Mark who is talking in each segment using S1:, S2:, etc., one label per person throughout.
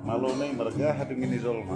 S1: Maloney merga hadung ini Zolma.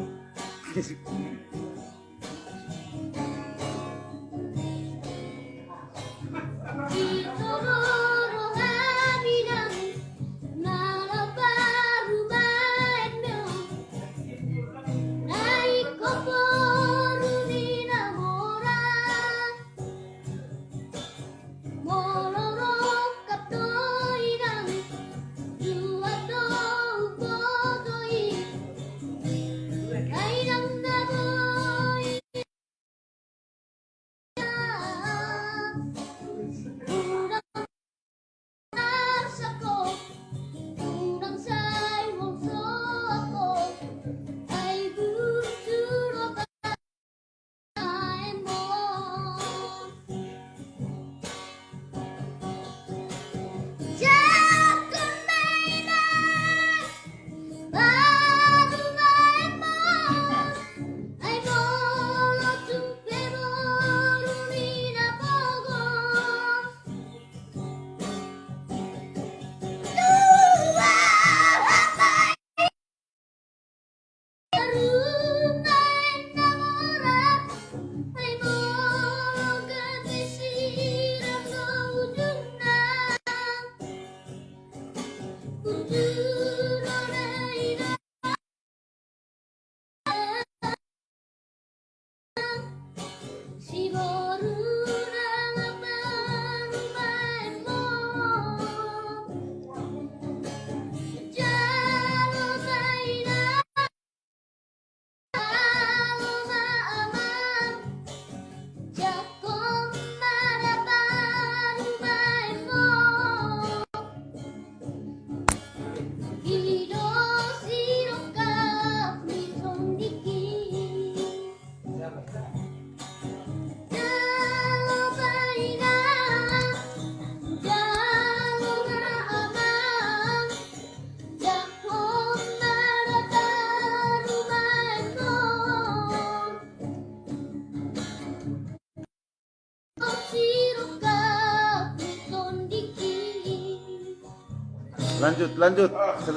S1: Lanjut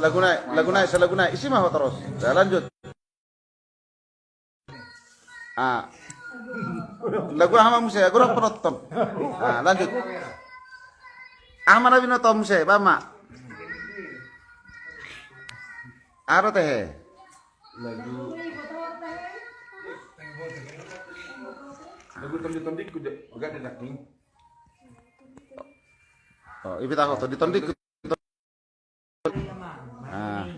S1: lagu naik isi mah terus ya, lanjut lagu hama musya gurang penonton lanjut Ahmad Abinoto musya bama aro teh lagu
S2: Lagu tondik ku agak ada daging.
S1: Oh, ibit ako to ditondik. Ah.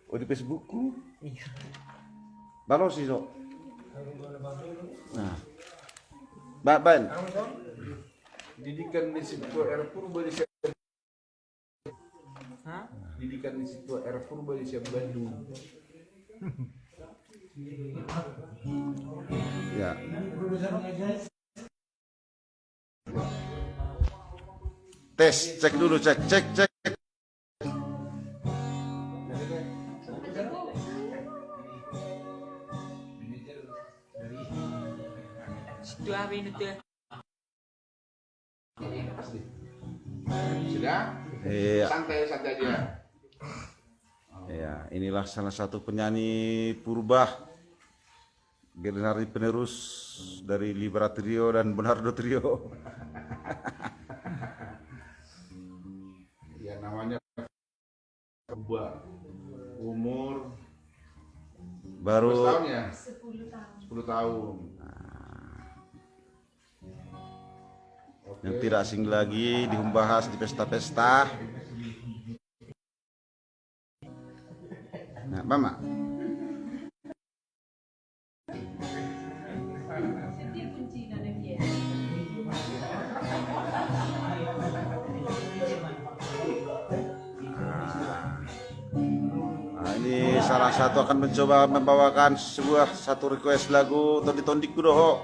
S1: Oh di Facebookku. Balos sih so. Nah. Ban.
S2: Didikan di situ era purba di Didikan di situ era purba di Bandung.
S1: Ya. Tes, cek dulu, cek.
S3: Situ apa ini tuh?
S2: Sudah?
S1: Iya.
S2: Santai dia.
S1: Ya, inilah salah satu penyanyi purba, generasi penerus dari Libra Trio dan Bonardo Trio.
S2: Ya namanya purba. Umur
S1: Baru
S2: tahun ya? 10 tahun.
S1: yang tidak asing lagi dibahas di pesta-pesta. Nah, Mama. Nah, ini salah satu akan mencoba membawakan satu request lagu Tondi-Tondi Kudoho.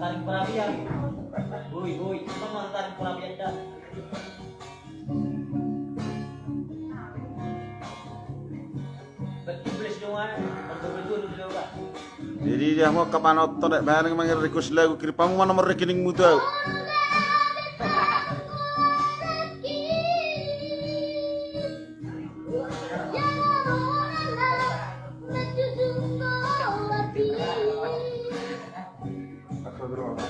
S4: Tarik perapian. Woi, cuma mau tarik perapian dah. Betul dong ah. Betul dulu Pak.
S1: Jadi dia mau ke Panoto nek bareng manggil request lagu kiri pamu mana nomor rekeningmu tuh.
S2: Astagfirullah.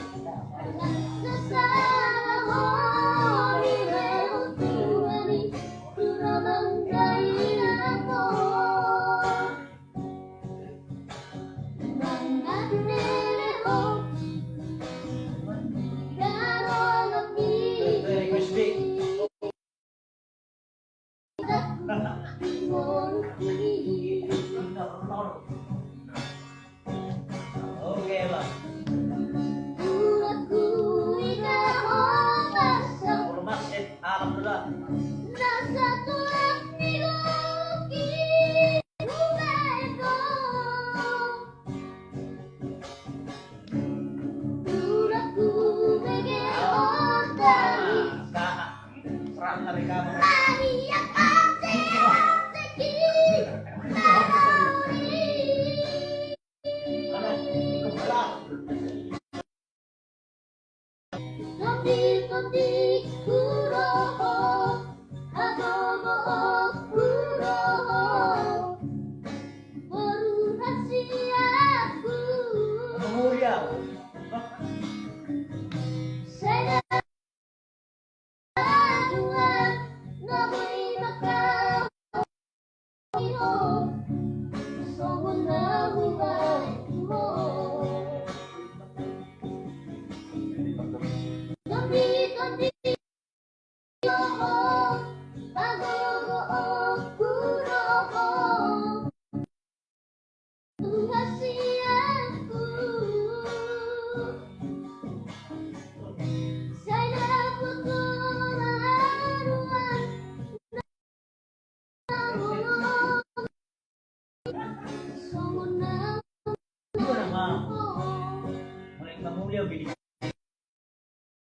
S4: Oke, Bang. Mas, alhamdulillah. Serang dari kamu.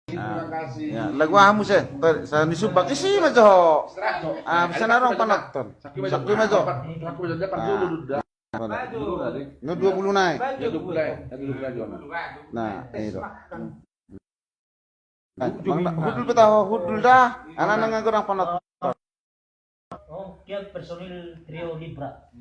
S2: Terima kasih.
S1: Ya, lagu amu sih. Sa nisubak isi majo.
S2: Istirahat, Cok.
S1: Bisa narong panakton.
S2: Sakit
S1: Sakit majo.
S2: Sakit majo depan dulu dah. Dulu tadi.
S1: No 20 naik.
S2: Ya dulu mulai. Lagi dulu aja.
S1: Nah, ini dok. Hudul betah hudul dah. Anak nang kurang panat.
S4: Oh, dia personil trio Libra.